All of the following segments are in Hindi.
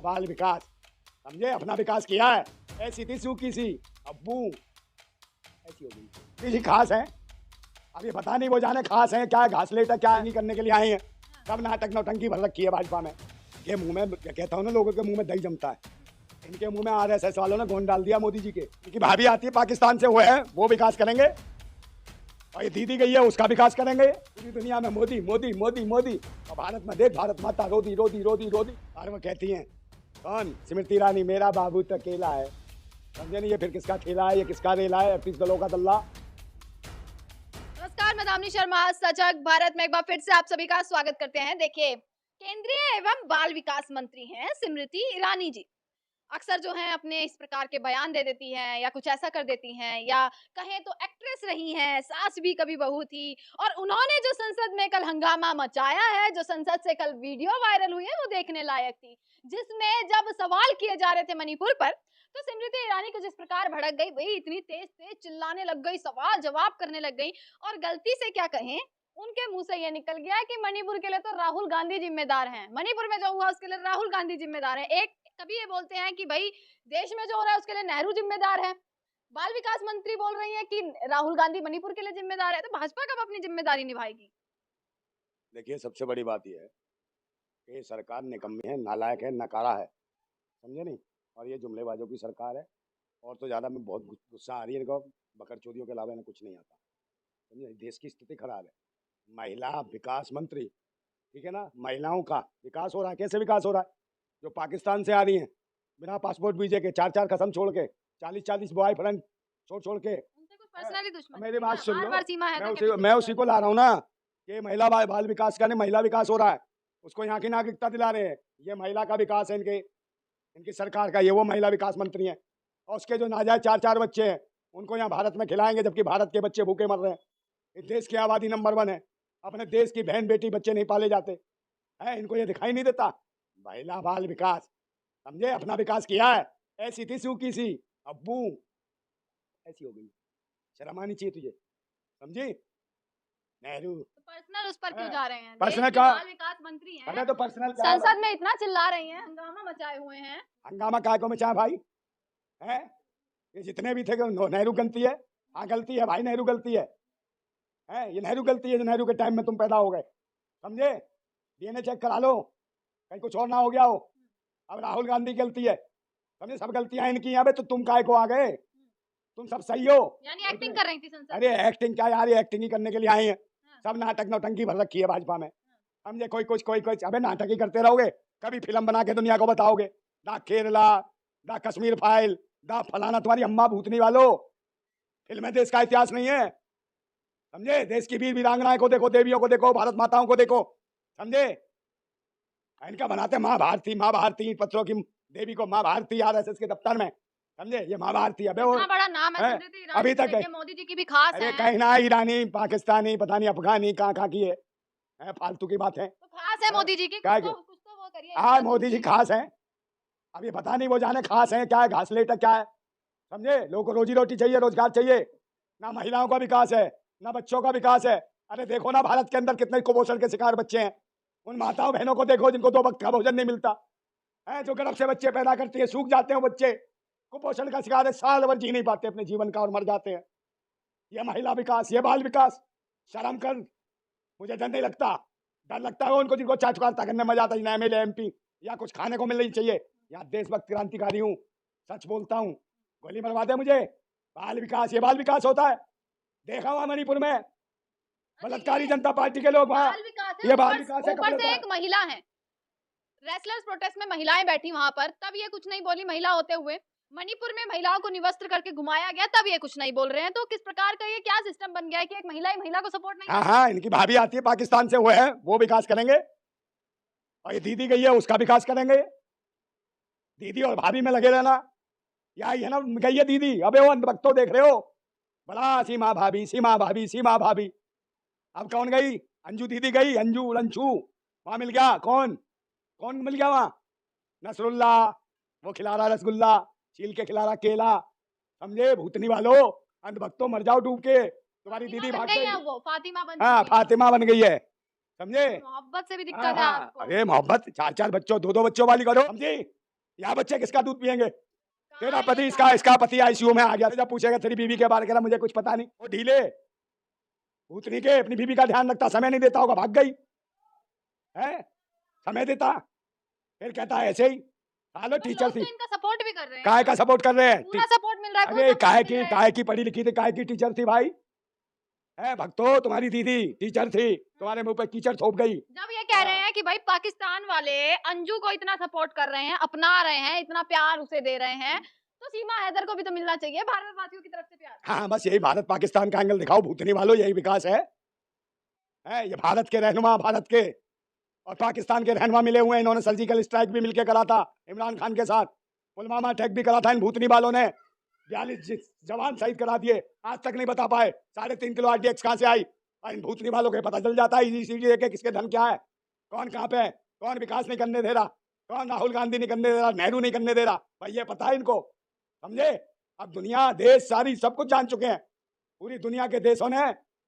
बाल विकास, समझे, अपना विकास किया है। ऐसी थी सूखी सी, अब्बू ऐसी हो गई। जी खास है, अब ये पता नहीं वो जाने खास है क्या, घास लेटा क्या नहीं करने के लिए आए हैं। सब नाटक नौटंकी भर रखी है भाजपा में। ये मुंह में कहता हूँ ना, लोगों के मुंह में दही जमता है, इनके मुंह में आरएसएस वालों ने गोंद डाल दिया मोदी जी के। इनकी भाभी आती है पाकिस्तान से, वो है, वो विकास करेंगे, और ये दीदी गई है उसका विकास करेंगे। पूरी दुनिया में मोदी मोदी मोदी मोदी, और भारत में देख भारत माता रोदी रोदी रोदी रोदी। और वो कहती हैं कौन, स्मृति ईरानी, मेरा बाबू तो अकेला है। समझे नहीं, ये फिर किसका खेला है, ये किसका रेला है, 38 दलों का दल्ला। नमस्कार, मैं दामिनी शर्मा, सजग भारत में एक बार फिर से आप सभी का स्वागत करते हैं। देखिए, केंद्रीय एवं बाल विकास मंत्री हैं स्मृति ईरानी जी। अक्सर जो है अपने इस प्रकार के बयान दे देती हैं या कुछ ऐसा कर देती हैं, या कहें तो एक्ट्रेस रही हैं, सास भी कभी बहू थी। और उन्होंने जो संसद में कल हंगामा मचाया है, जो संसद से कल वीडियो वायरल हुई है, वो देखने लायक थी, जिसमें जब सवाल किए जा रहे थे मणिपुर पर, तो स्मृति ईरानी कुछ इस प्रकार भड़क गई, भाई इतनी तेज तेज चिल्लाने लग गई, सवाल जवाब करने लग गई। और गलती से क्या कहें, उनके मुंह से ये निकल गया कि मणिपुर के लिए तो राहुल गांधी जिम्मेदार हैं, मणिपुर में जो हुआ उसके लिए राहुल गांधी जिम्मेदार हैं। एक कभी ये बोलते हैं कि भाई देश में जो हो रहा है उसके लिए नेहरू जिम्मेदार है, बाल विकास मंत्री बोल रही हैं कि राहुल गांधी मणिपुर के लिए जिम्मेदार है। तो भाजपा कब अपनी जिम्मेदारी निभाएगी? देखिए, सबसे बड़ी बात यह है कि सरकार निकम्मी है, नालायक है, नकारा है, समझे नहीं, और ये जुमलेबाजों की सरकार है। और तो ज़्यादा में बहुत गुस्सा आ रही है इनको, बकर चोरियों के अलावा इन्हें कुछ नहीं आता, समझे। देश की स्थिति खराब है। महिला विकास मंत्री, ठीक है ना, महिलाओं का विकास हो रहा है। कैसे विकास हो रहा है? जो पाकिस्तान से आ रही हैं बिना पासपोर्ट वीजे के, 4-4 कसम छोड़ के, 40-40 बॉयफ्रेंड छोड़ के, उनसे कुछ पर्सनली दुश्मन मेरी बात सुन लो, सीमा है, मैं उसी को ला रहा हूँ ना, कि महिला बाल विकास का नहीं, महिला विकास हो रहा है, उसको यहाँ की नागरिकता दिला रहे हैं। ये महिला का विकास है इनकी सरकार का, ये वो महिला विकास मंत्री हैं। और उसके जो नाजायज 4-4 बच्चे हैं उनको यहाँ भारत में खिलाएंगे, जबकि भारत के बच्चे भूखे मर रहे हैं। इस देश की आबादी नंबर 1 है, अपने देश की बहन बेटी बच्चे नहीं पाले जाते हैं, इनको ये दिखाई नहीं देता। महिला बाल विकास, समझे, अपना विकास किया है। ऐसी थी सूखी सी, अब्बू ऐसी हो गई। शर्म आनी चाहिए तुझे, समझी। नेहरू पर्सनल उस पर क्यों जा रहे हैं? पर्सनल देश के का, बाल विकास मंत्री हैं, अरे तो पर्सनल संसद में इतना चिल्ला रही हैं, हंगामा मचाए हुए हैं। हंगामा काय को मचा भाई है? ये जितने भी थे, नेहरू गलती है। हाँ गलती है भाई, नेहरू गलती है, ये नेहरू गलती है, जो नेहरू के टाइम में तुम पैदा हो गए, समझे। डीएनए चेक करा लो, कहीं कुछ और ना हो गया हो। अब राहुल गांधी गलती है, समझे, सब गलतियां इनकी हैं। तो तुम काय को आ गए? तुम सब सही हो, यानी एक्टिंग कर रही थी संसद। अरे एक्टिंग क्या यार, ये एक्टिंग ही करने के लिए आए हैं। सब नाटक नौटंकी भर रखी है भाजपा में, समझे। कोई कुछ अबे नाटक ही करते रहोगे, कभी फिल्म बना के दुनिया को बताओगे, दा केरला, दा कश्मीर फाइल, दा फलाना, तुम्हारी अम्मा भूतनी वालों। फिल्में देश का इतिहास नहीं है, समझे। देश की वीर वीरांगनाएं को देखो, देवियों को देखो, भारत माताओं को देखो, समझे। इनका बनाते माँ भारती पत्रों की देवी को माँ भारती, आरएसएस के दफ्तर में, समझे। ये माँ भारती, अबे वो बड़ा नाम है स्मृति ईरानी, अभी तक है। मोदी जी की भी खास है। अरे कहीं ना, ईरानी, पाकिस्तानी, पता नहीं अफगानी, कहाँ की है, फालतू की बात है। तो खास है मोदी जी की, क्या कुछ तो वो करिए। हाँ, मोदी जी खास है। अब ये पता नहीं वो जाने खास है क्या है, घास लेटा क्या है, समझे। लोगों को रोजी रोटी चाहिए, रोजगार चाहिए। ना महिलाओं का विकास है, ना बच्चों का विकास है। अरे देखो ना, भारत के अंदर कितने कुपोषण के शिकार बच्चे हैं। उन माताओं बहनों को देखो जिनको 2 वक्त का भोजन नहीं मिलता है, जो गर्भ से बच्चे पैदा करती है, सूख जाते हैं वो बच्चे, कुपोषण का शिकार है, साल भर जी नहीं पाते अपने जीवन का और मर जाते हैं। ये महिला विकास, ये बाल विकास, शर्म कर। मुझे डर नहीं लगता, डर लगता है उनको जिनको चाचुकारता करने मजा आता है, एमएलए एमपी या कुछ खाने को मिलनी चाहिए। यहाँ देशभक्त क्रांतिकारी हूँ, सच बोलता हूँ, गोली मरवा दे मुझे। बाल विकास, ये बाल विकास होता है। देखा हुआ मणिपुर में बलात्कारी जनता पार्टी के लोग, वहाँ ये बाल विकास है। ऊपर से एक महिला है, रेसलर्स प्रोटेस्ट में महिलाएं बैठी वहां पर, तब ये कुछ नहीं बोली महिला होते हुए। मणिपुर में महिलाओं को निवस्त्र करके घुमाया गया, तब ये कुछ नहीं बोल रहे हैं। तो किस प्रकार का ये क्या सिस्टम बन गया है कि एक महिला ही महिला को सपोर्ट नहीं? हाँ, इनकी भाभी आती है पाकिस्तान से, वो है, वो विकास करेंगे। और ये दीदी गई है, उसका विकास करेंगे। दीदी और भाभी में लगे रहना, यही है ना, गई है दीदी। अबे वो अंधभक्तों, देख रहे हो, बड़ा सीमा भाभी, सीमा भाभी, सीमा भाभी। अब कौन गई? अंजू दीदी गई, अंजू लंचू, वहां मिल गया। कौन मिल गया वहां? नसरुल्ला, वो खिला रहा रसगुल्ला, छील के खिला रहा केला, समझे। भूतनी वालों, अंधभक्तों, मर जाओ डूब के। तुम्हारी दीदी भाग गई है, वो फातिमा बन हाँ, फातिमा बन गई है, समझे। मोहब्बत से भी दिक्कत है आपको। अरे मोहब्बत, 4-4 बच्चों, 2-2 बच्चों वाली करो, समझी। यहाँ बच्चे किसका दूध पियेंगे? तेरा कहाँ पति, ये इसका इसका पति आईसीयू में आ गया, जब पूछेगा तेरी बीवी के बारे में, मुझे कुछ पता नहीं। वो ढीले भूतनी के अपनी बीवी का ध्यान रखता, समय नहीं देता होगा, भाग गई है, समय देता, फिर कहता है ऐसे ही। हालो तो टीचर लोग थी, तो इनका सपोर्ट भी कर रहे हैं, काहे का सपोर्ट कर रहे हैं? पूरा सपोर्ट मिल रहा है, अरे full support मिल रहा है। काहे की पढ़ी लिखी थी, काहे की टीचर थी भाई? है भक्तो, तुम्हारी दीदी टीचर थी, तुम्हारे मुंह पे कीचड़ थोप गई। जब ये कह रहे हैं कि भाई पाकिस्तान वाले अंजू को इतना सपोर्ट कर रहे हैं, अपना रहे हैं, इतना प्यार उसे दे रहे हैं, तो सीमा हैदर को भी तो मिलना चाहिए भारतवासियों की तरफ से प्यार। हाँ, बस यही भारत पाकिस्तान का एंगल दिखाओ, भूतनी वालों, यही विकास है। ये भारत के रहनुमा, भारत के और पाकिस्तान के रहनुमा मिले हुए हैं। इन्होंने सर्जिकल स्ट्राइक भी मिलकर करा था इमरान खान के साथ, पुलवामा अटैक भी करा था इन भूतनी वालों ने, 42 जवान शहीद करा दिए, आज तक नहीं बता पाए 3.5 किलो RDX कहाँ से आई। और इन भूतनी वालों को पता चल जाता है इजी देके किसके धन क्या है, कौन कहाँ पे है, कौन विकास नहीं करने दे रहा, कौन राहुल गांधी नहीं करने दे रहा, नेहरू नहीं करने दे रहा, भाई ये पता है इनको, समझे। अब दुनिया, देश, सारी सब कुछ जान चुके हैं। पूरी दुनिया के देशों ने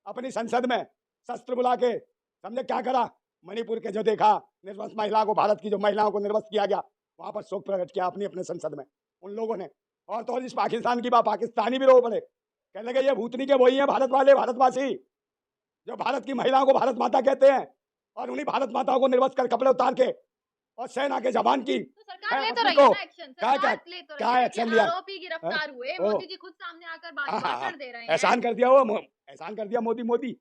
अपनी संसद में शस्त्र बुला के, समझे क्या करा, मणिपुर के जो देखा निर्वस्त्र महिला को, भारत की जो महिलाओं को निर्वस्त्र किया गया, वहां पर शोक प्रकट किया अपनी अपने संसद में उन लोगों ने। और तो और इस पाकिस्तान की बात, पाकिस्तानी भी रो पड़े, कहने लगे ये भूतनी के वही हैं भारत वाले, भारतवासी जो भारत की महिलाओं को भारत माता कहते हैं, और उन्हीं भारत माताओं को निर्वस्त्र कर कपड़े उतार के और सेना के जवान की तो सरकार ले तो अपनी रही है को ना एक्शन, क्या क्या सरकार ले तो क्या रही है। एक्शन देखिए, लिया? आरोपी गिरफ्तार हुए, ओ, मोदी जी खुद सामने आकर हाँ, भाषण दे रहे हैं। एहसान कर दिया, वो एहसान कर दिया, मोदी मोदी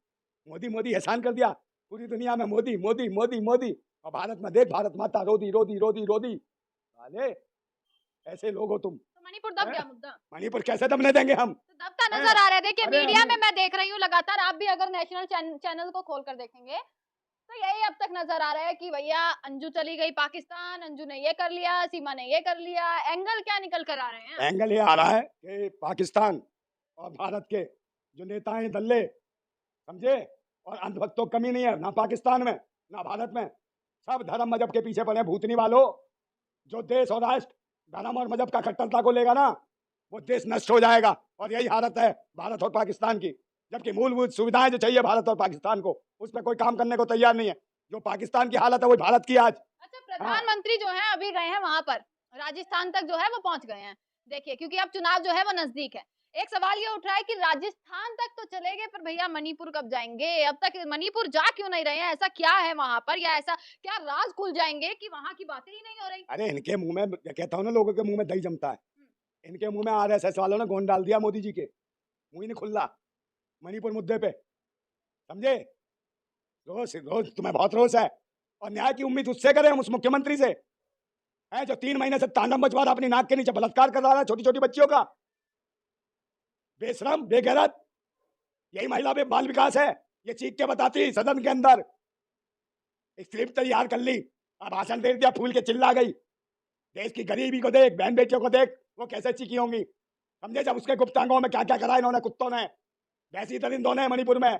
मोदी मोदी एहसान कर दिया पूरी दुनिया में, मोदी मोदी मोदी मोदी। और भारत में देख, भारत माता रोदी रोदी रोदी रोदी, साले ऐसे लोग हो तुम। तो मणिपुर दब गया मुद्दा, मणिपुर कैसे दबने देंगे हम? तो दबता नजर आ रहा है। देखिए अरे मीडिया हमने- में मैं देख रही हूँ लगातार, आप भी अगर नेशनल चैनल को खोल कर देखेंगे तो यही अब तक नजर आ रहा है कि भैया अंजू चली गई पाकिस्तान, अंजू ने ये कर लिया, सीमा ने ये कर लिया। एंगल क्या निकल कर आ रहे हैं? एंगल ये आ रहा है कि पाकिस्तान और भारत के जो नेता हैं दल्ले, समझे, और अंधभक्तों की कमी नहीं है ना पाकिस्तान में ना भारत में, सब धर्म मजहब के पीछे पड़े हैं भूतनी वालों। जो देश और राष्ट्र धर्म और मजहब का कट्टरता को लेगा ना, वो देश नष्ट हो जाएगा। और यही हालत है भारत और पाकिस्तान की, जबकि मूलभूत सुविधाएं जो चाहिए भारत और पाकिस्तान को, उस पर कोई काम करने को तैयार नहीं है। जो पाकिस्तान की हालत है वही भारत की आज। अच्छा, प्रधानमंत्री जो है अभी गए हैं वहां पर, राजस्थान तक जो है वो पहुंच गए हैं। देखिए, क्योंकि अब चुनाव जो है वो नजदीक है। एक सवाल ये उठ रहा है कि राजस्थान तक तो चले गए, पर भैया मणिपुर कब जाएंगे? अब तक मणिपुर जा क्यों नहीं रहे हैं? ऐसा क्या है वहां पर, या ऐसा क्या राज खुल जाएंगे कि वहां की बातें ही नहीं हो रही? अरे इनके मुंह में, कहता हूँ ना, लोगों के मुंह में दही जमता है, इनके मुंह में RSS वालों ने गोंद डाल दिया मोदी जी के, मुंह ही नहीं खुल रहा मणिपुर मुद्दे पे, समझे। रोज रोज तुम्हें बहुत रोज है, और न्याय की उम्मीद उससे करें हम, उस मुख्यमंत्री से है जो 3 महीने से तांडव मचवा रहा, अपनी नाक के नीचे बलात्कार कर रहा है छोटी छोटी बच्चियों का, बेशरम बेगैरत। यही महिला पे बाल विकास है, ये चीख के बताती सदन के अंदर, स्क्रिप्ट तैयार कर ली, अब भाषण दे दिया, फूल के चिल्ला गई। देश की गरीबी को देख, बहन बेटियों को देख, वो कैसे चीखी होंगी, समझे। जब उसके गुप्तांगों में क्या क्या करा इन्होंने, कुत्तों ने, वैसी दरिंदों ने मणिपुर में,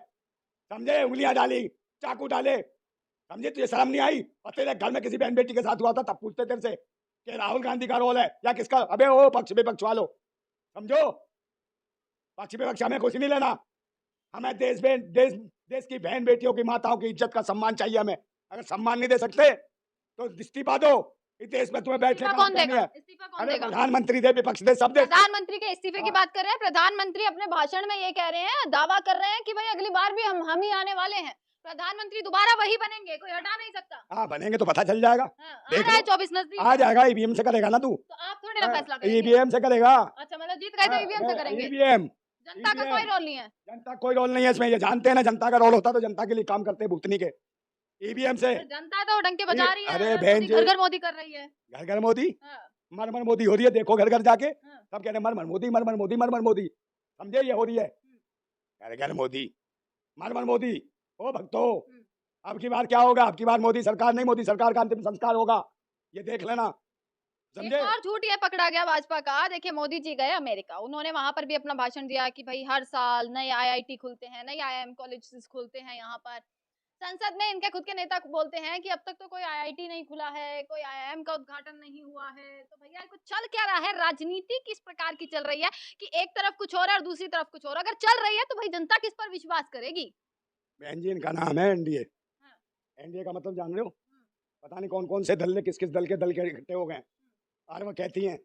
समझे, उंगलियां डाली, चाकू डाले, समझे। तुझे शर्म नहीं आई? और तेरे घर में किसी बहन बेटी के साथ हुआ था तब पूछते तेरे से कि राहुल गांधी का रोल है या किसका? अबे ओ पक्ष विपक्ष वालों, समझो, पक्ष विपक्ष हमें कुछ नहीं लेना, हमें देश की बहन बेटियों की, माताओं की इज्जत का सम्मान चाहिए हमें। अगर सम्मान नहीं दे सकते तो इस्तीफा दो, इस देश में तुम्हें बैठने इस्तीफा का कौन हक नहीं देगा? है। इस्तीफा कौन अरे देगा? प्रधानमंत्री दे, विपक्ष दे, सब दे। प्रधानमंत्री के इस्तीफे की हाँ। बात कर रहे हैं। प्रधानमंत्री अपने भाषण में ये कह रहे हैं, दावा कर रहे हैं कि भाई अगली बार भी हम ही आने वाले हैं, प्रधानमंत्री दोबारा वही बनेंगे, कोई हटा नहीं सकता। हाँ, बनेंगे तो पता चल जाएगा, आ देख रहा है लो। 24 नजदीक आ है। जाएगा, ईवीएम से करेगा ना तू, तो आप थोड़ी ना फैसला करेंगे। ईवीएम से करेगा। अच्छा, मतलब जीत गए तो ईवीएम से करेंगे, ईवीएम, जनता का कोई रोल नहीं है। जनता कोई रोल नहीं है इसमें, ये जानते हैं ना, जनता का रोल होता तो जनता के लिए काम करते भूतनी के। ईवीएम से पर जनता तो डंके बजा रही है, अरे बहन जी, घर घर मोदी कर रही है। घर घर मोदी, हाँ, मर मर मोदी हो रही है, देखो घर घर जाके हाँ। सब कह रहे मर मर मोदी, मर मर मोदी, मर मर मोदी, समझे, ये हो रही है घर घर मोदी, मर मर मोदी। ओ भक्तो, अब की बार क्या होगा? अब की बार मोदी सरकार नहीं, मोदी सरकार का अंतिम संस्कार होगा, ये देख लेना, एक समझे। और झूठ ये पकड़ा गया भाजपा का। देखिए, मोदी जी गए अमेरिका, उन्होंने वहां पर भी अपना भाषण दिया कि भाई हर साल नए IIT खुलते हैं, नए IIM कॉलेजेस खुलते हैं यहाँ पर। संसद में इनके खुद के नेता बोलते हैं कि अब तक तो कोई IIT नहीं खुला है, कोई IIM का उद्घाटन नहीं हुआ है। तो भैया कुछ चल क्या रहा है? राजनीति किस प्रकार की चल रही है कि एक तरफ कुछ हो रहा है और दूसरी तरफ कुछ और? अगर चल रही है तो भाई जनता किस पर विश्वास करेगी? बहन जी, इनका नाम है एनडीए। हाँ। एनडीए का मतलब जान रहे हो? पता नहीं कौन कौन से दल ने, किस किस दल के इकट्ठे हो गए। और वो कहती हैं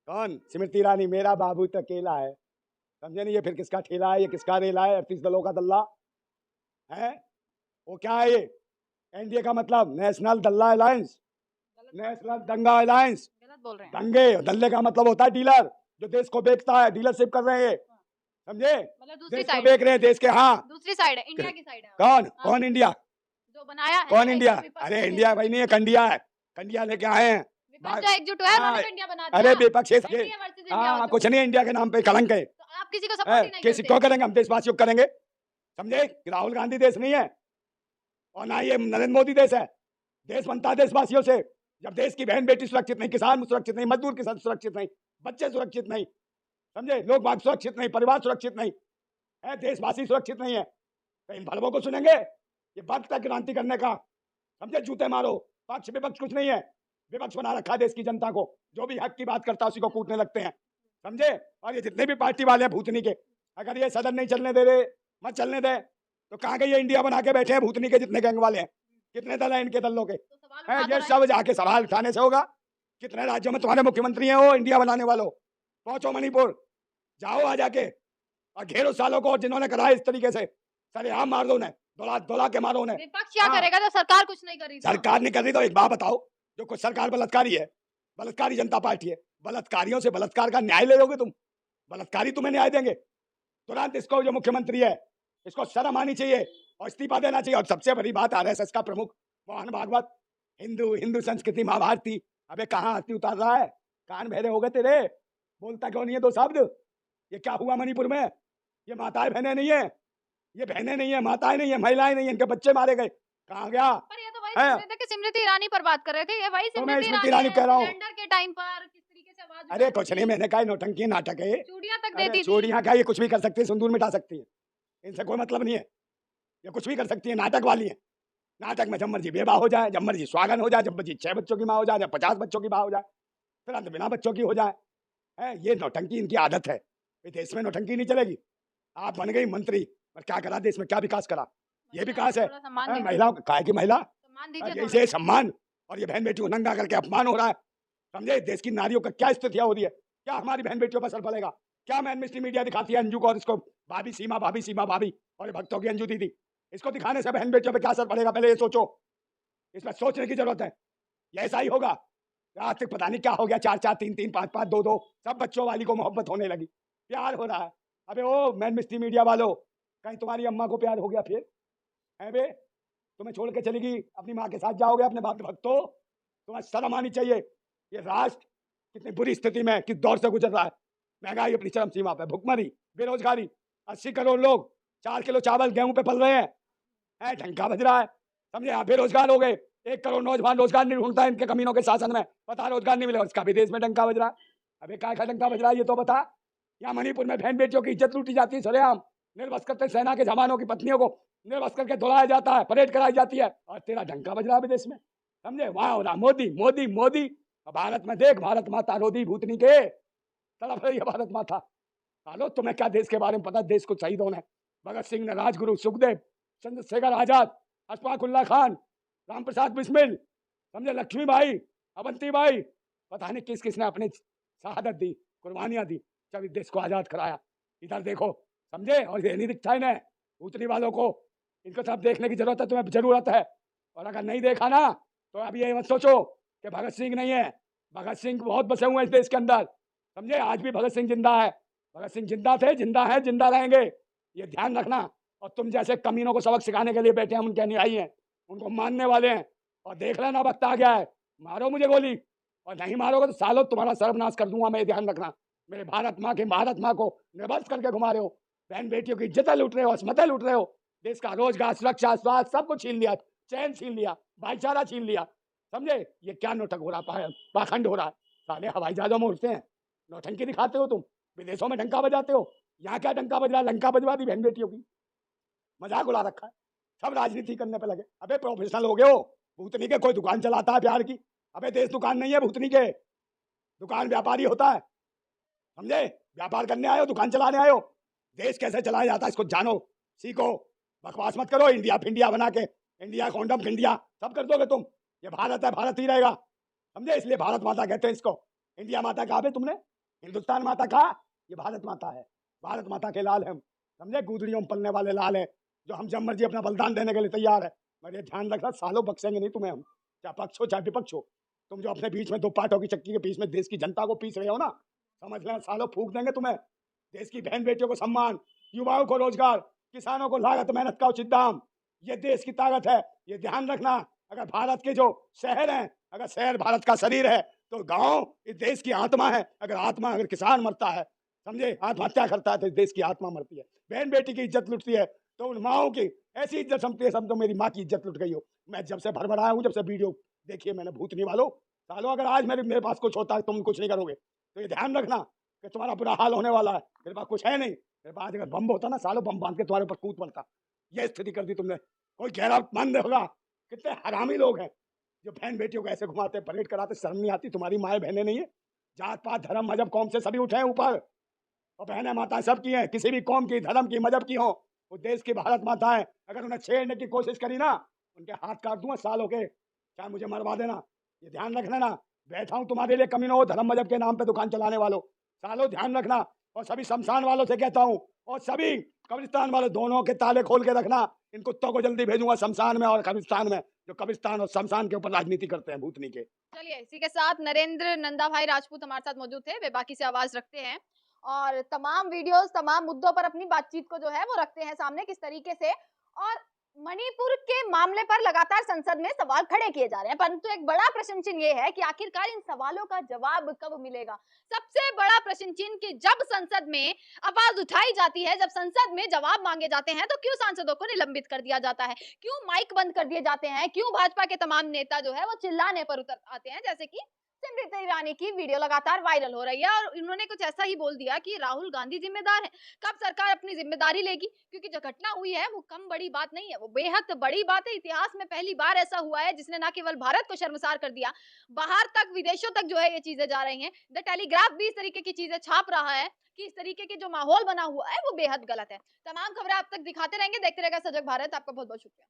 कौन, स्मृति ईरानी, मेरा बाबू तो अकेला है। समझे नहीं, ये फिर किसका ठेला है, ये किसका रेला है, 38 दलों का दल्ला है। वो क्या है, ये एनडीए का मतलब नेशनल दल्ला अलायंस, नेशनल दंगा अलायंस। गलत बोल रहे हैं। दंगे दल्ले का मतलब होता है डीलर, जो देश को बेचता है, डीलरशिप कर रहे हैं, समझे, मतलब दूसरी देश को साइड, बेच रहे हैं देश के। हाँ, दूसरी साइड है, इंडिया की साइड है। कौन हाँ, कौन इंडिया, जो बनाया है कौन ना, इंडिया? विपक्ष अरे ने- इंडिया भाई नहीं है, कंडिया है, कंडिया लेके आए हैं। विपक्ष जो एकजुट हुआ है, हाँ, उन्होंने तो इंडिया बना दिया। अरे विपक्ष है, इंडिया वर्सेस इंडिया हाँ हो कुछ नहीं, इंडिया के नाम पे कलंक है। तो आप किसी को सपोर्ट ही नहीं किसी करते। क्यों करेंगे, हम देशवासियों को करेंगे। समझे, राहुल गांधी देश नहीं है और ना ये नरेंद्र मोदी देश है। देश बनता है देशवासियों से। जब देश की बहन बेटी सुरक्षित नहीं, किसान सुरक्षित नहीं, मजदूर किसान सुरक्षित नहीं, बच्चे सुरक्षित नहीं, समझे, लोग बाग सुरक्षित नहीं, परिवार सुरक्षित नहीं है, देशवासी सुरक्षित नहीं है, तो इन भड़वों को सुनेंगे। ये वक्त है क्रांति करने का। समझे, जूते मारो, पक्ष विपक्ष कुछ नहीं है। विपक्ष बना रखा है देश की जनता को, जो भी हक की बात करता है उसी को कूटने लगते हैं। समझे, और ये जितने भी पार्टी वाले हैं भूतनी के, अगर ये सदन नहीं चलने दे रहे, मत चलने दे, तो कहाँ के ये इंडिया बना के बैठे हैं भूतनी के जितने गैंग वाले हैं। कितने दल हैं इनके दलों के, तो सवाल हैं उठा ये तो सब जाके सवाल उठाने से होगा। कितने राज्यों में तुम्हारे मुख्यमंत्री हैं वो इंडिया बनाने वालों, पहुंचो मणिपुर, जाओ आ जाके और घेरो सालों को, जिन्होंने करा इस तरीके से सरेआम मार दो उन्हें, दोला दोला के मारो उन्हें। विपक्ष क्या हाँ। करेगा जब सरकार कुछ नहीं कर रही तो? सरकार नहीं कर रही तो एक बात बताओ, जो कुछ सरकार बलात्कारी है, बलात्कारी जनता पार्टी है, बलात्कारियों से बलात्कार का न्याय ले लोगे तुम? बलात्कारी तुम्हें न्याय देंगे? तुरंत इसको, जो मुख्यमंत्री है, इसको शर्म आनी चाहिए और इस्तीफा देना चाहिए। और सबसे बड़ी बात, आरएसएस का प्रमुख मोहन भागवत, हिंदू संस्कृति महाभारती, अबे कहाँ आरती उतार रहा है? कान बहरे हो गए तेरे, बोलता क्यों नहीं है दो शब्द? ये क्या हुआ मणिपुर में? ये माताएं बहनें नहीं है, ये बहनें नहीं है, माताएं नहीं है, महिलाएं नहीं है, इनके बच्चे मारे गए, कहाँ गया? पर ये तो वही है। सुन रहे थे कि स्मृति ईरानी पर बात कर रहे थे, ये वही तो मैं स्मृति स्मृति ईरानी ईरानी कह रहा हूँ। सिलेंडर के टाइम पर किस तरीके से आवाज अरे उठाई कुछ नहीं, थी, मैंने कहा नौटंकी नाटक है ये। चूड़ियां तक अरे देती थी। चूड़ियां क्या, ये कुछ भी कर सकती है, सिंदूर मिटा सकती है, इनसे कोई मतलब नहीं है। ये कुछ भी कर सकती है, नाटक वाली है। नाटक में जब मर्जी बेबा हो जाए, जब मर्जी स्वागन हो जाए, जब मर्जी 6 बच्चों की माँ हो जाए, जब 50 बच्चों की माँ हो जाए, तुरंत बिना बच्चों की हो जाए। है, ये नौटंकी इनकी आदत है। इस देश में नौटंकी नहीं चलेगी। आप बन गई मंत्री, पर क्या करा देश में, क्या विकास करा? ये विकास है। थोड़ा सम्मान है, दीजिए, महिलाओं काय की महिला, सम्मान दीजिए यही थोड़ा। से सम्मान, और ये बहन बेटियों को नंगा करके अपमान हो रहा है। समझे, देश की नारियों का क्या स्थितियां हो रही है, क्या हमारी बहन बेटियों पर असर पड़ेगा? क्या मैन मिस्ट्री मीडिया दिखाती है अंजू को और इसको, भाभी सीमा, भाभी सीमा, भाभी, और ये भक्तों की अंजू दीदी, इसको दिखाने से बहन बेटियों पर क्या असर पड़ेगा? पहले ये सोचो, इसमें सोचने की जरूरत है। ये ऐसा ही होगा। आज तक पता नहीं क्या हो गया, 4-4, 3-3, 5-5, 2-2, सब बच्चों वाली को मोहब्बत होने लगी, प्यार हो रहा है। अबे ओ मैन मिस्ट्री मीडिया वालों, कहीं तुम्हारी अम्मा को प्यार हो गया फिर? है बे, तुम्हें छोड़ के चलेगी, अपनी माँ के साथ जाओगे, अपने बाप के भक्तों, तुम्हें शर्म आनी चाहिए। ये राष्ट्र कितनी बुरी स्थिति में, किस दौर से गुजर रहा है। महंगाई अपनी चरम सीमा पे, भुखमरी, बेरोजगारी, 80 करोड़ लोग 4 किलो चावल गेहूं पे पल रहे हैं, ढंका बज रहा है। समझे, आप बेरोजगार हो गए, 1 करोड़ नौजवान रोजगार नहीं ढूंढता है इनके कमीनों के शासन में, पता रोजगार नहीं मिलेगा, उसका भी देश में डंका बज रहा है। अबे क्या डंका बज रहा है ये तो बता। यहाँ मणिपुर में बहन बेटियों की इज्जत लूटी जाती है सरेआम, निर्वस्त्र करते सेना के जवानों की पत्नियों को निर्वस्त्र करके दुलाया जाता है, परेड कराई जाती है, और तेरा ढंका बज रहा है विदेश में। समझे, वहां हो रहा मोदी मोदी मोदी, और भारत में देख, भारत माता रोधी भूतनी के तड़प रही है भारत माता। हालो, तुम्हें क्या देश के बारे में पता? देश को शहीदों ने, भगत सिंह ने, राजगुरु सुखदेव, चंद्रशेखर आजाद, अशफाक उल्ला खान, राम प्रसाद बिस्मिल, समझे, लक्ष्मीबाई, अवंतीबाई, पता नहीं किस किसने अपनी शहादत दी, कुर्बानियां दी, जब इस देश को आजाद कराया। इधर देखो, समझे, और ये नहीं दिखता इन्हें भूतनी वालों को, इनको सब देखने की जरूरत है, तुम्हें जरूरत है। और अगर नहीं देखा ना, तो अब ये मत सोचो कि भगत सिंह नहीं है। भगत सिंह बहुत बसे हुए हैं इस देश के अंदर, समझे, आज भी भगत सिंह जिंदा है। भगत सिंह जिंदा थे, जिंदा है, जिंदा रहेंगे, ये ध्यान रखना। और तुम जैसे कमीनों को सबक सिखाने के लिए बैठे हैं, उनके अनुयायी हैं, उनको मानने वाले हैं। और देख लेना, वक्त आ गया है, मारो मुझे गोली, और नहीं मारोगे तो सालों तुम्हारा सर्वनाश कर दूंगा मैं, ध्यान रखना। मेरे भारत माँ को निर्वस्त्र करके घुमा रहे हो, बहन बेटियों की इज्जतें लूट रहे हो, अस्मतें लूट रहे हो, देश का रोजगार, सुरक्षा, स्वास्थ्य सब कुछ छीन लिया, चैन छीन लिया, भाईचारा छीन लिया। समझे, ये क्या नोटक हो रहा है, पाखंड हो रहा है। साले हवाई जहाजों में उड़ते हैं, नौटंकी दिखाते हो तुम, विदेशों में डंका बजाते हो, यहाँ क्या डंका बज रहा है? लंका बजवा दी बहन बेटियों की, मजाक उड़ा रखा है, सब राजनीति करने पे लगे। अबे प्रोफेशनल हो गए हो, भूतनी के कोई दुकान चलाता है प्यार की? अबे देश दुकान नहीं है भूतनी के, दुकान व्यापारी होता है, समझे, व्यापार करने आए हो, दुकान चलाने आए हो। देश कैसे चलाया जाता है इसको जानो, सीखो, बकवास मत करो। इंडिया फिंडिया बना के, इंडिया कॉन्डम इंडिया सब कर दोगे तुम। ये भारत है, भारत ही रहेगा, समझे, इसलिए भारत माता कहते हैं इसको। इंडिया माता कहा बे तुमने? हिंदुस्तान माता कहा? ये भारत माता है। भारत माता के लाल हैं हम, समझे? गूदड़ियों में पलने वाले लाल हैं, जो हम जब मर्जी अपना बलिदान देने के लिए तैयार है। मगर ये ध्यान रखना, सालों बख्शेंगे नहीं तुम्हें हम, चाहे पक्ष हो चाहे विपक्ष हो। तुम जो अपने बीच में दो पार्टों की चक्की के बीच में देश की जनता को पीस रहे हो ना, समझ लेना सालों फूंक देंगे तुम्हें। देश की बहन बेटियों को सम्मान, युवाओं को रोजगार, किसानों को लागत मेहनत का उचित दाम, ये देश की ताकत है। ये ध्यान रखना। अगर भारत के जो शहर हैं, अगर शहर भारत का शरीर है, तो गांव इस देश की आत्मा है। अगर किसान मरता है, समझे, आत्महत्या करता है, तो इस देश की आत्मा मरती है। बहन बेटी की इज्जत लुटती है, तो उन माओं की ऐसी इज्जत समझती है, समझो मेरी माँ की इज्जत लुट गई हो। मैं जब से भरभराया हूँ, जब से वीडियो देखिए मैंने भूतनी वालों, सालों अगर आज मेरे पास कुछ होता है, तुम कुछ नहीं करोगे, तो ये ध्यान रखना कि तुम्हारा बुरा हाल होने वाला है। मेरे पास कुछ है नहीं, मेरे पास अगर बम होता ना, सालों बम बांध के तुम्हारे ऊपर कूद पड़ता। ये स्थिति कर दी तुमने। कोई गैरतमंद होगा। कितने हरामी लोग हैं जो बहन बेटियों को ऐसे घुमाते, परेड कराते, शर्म नहीं आती? तुम्हारी माएँ बहनें नहीं है? जात पात धर्म मजहब कौम से सभी उठे हैं ऊपर, और बहनें माताएं सबकी हैं, किसी भी कौम की, धर्म की, मजहब की हो, वो देश की भारत माता है। अगर उन्हें छेड़ने की कोशिश करी ना, उनके हाथ काट दूंगा सालों के, चाहे मुझे मरवा देना। ये ध्यान रखना ना, बैठा हूं तुम्हारे लिए, कमी ना हो धर्म मजहब के नाम पे दुकान चलाने वालों, सालों ध्यान रखना। और सभी शमशान वालों से कहता हूं, और सभी कब्रिस्तान वाले, दोनों के ताले खोल के रखना। इन कुत्तों को जल्दी भेजूंगा शमशान में और कब्रिस्तान में, जो कब्रिस्तान और शमशान के ऊपर राजनीति करते हैं भूतनी के। चलिए, इसी के साथ नरेंद्र नंदा भाई राजपूत हमारे साथ मौजूद थे। वे बाकी से आवाज रखते हैं और तमाम वीडियोस, तमाम मुद्दों पर अपनी बातचीत को जो है वो रखते हैं सामने किस तरीके से। और मणिपुर के मामले पर लगातार संसद में सवाल खड़े किए जा रहे हैं, परंतु एक बड़ा प्रश्न चिन्ह ये है कि आखिरकार इन सवालों का जवाब कब मिलेगा। सबसे बड़ा प्रश्न चिन्ह कि जब संसद में आवाज उठाई जाती है, जब संसद में जवाब मांगे जाते हैं, तो क्यों सांसदों को निलंबित कर दिया जाता है, क्यों माइक बंद कर दिए जाते हैं, क्यों भाजपा के तमाम नेता जो है वो चिल्लाने पर उतर आते हैं, जैसे कि स्मृति ईरानी की वीडियो लगातार वायरल हो रही है और उन्होंने कुछ ऐसा ही बोल दिया कि राहुल गांधी जिम्मेदार है। कब सरकार अपनी जिम्मेदारी लेगी, क्योंकि जो घटना हुई है वो कम बड़ी बात नहीं है, वो बेहद बड़ी बात है। इतिहास में पहली बार ऐसा हुआ है जिसने न केवल भारत को शर्मसार कर दिया, बाहर तक, विदेशों तक जो है ये चीजें जा रही हैं। द टेलीग्राफ भी इस तरीके की चीजें छाप रहा है कि इस तरीके के जो माहौल बना हुआ है वो बेहद गलत है। तमाम खबरें आप तक दिखाते रहेंगे, देखते रहेगा सजग भारत। आपका बहुत बहुत शुक्रिया।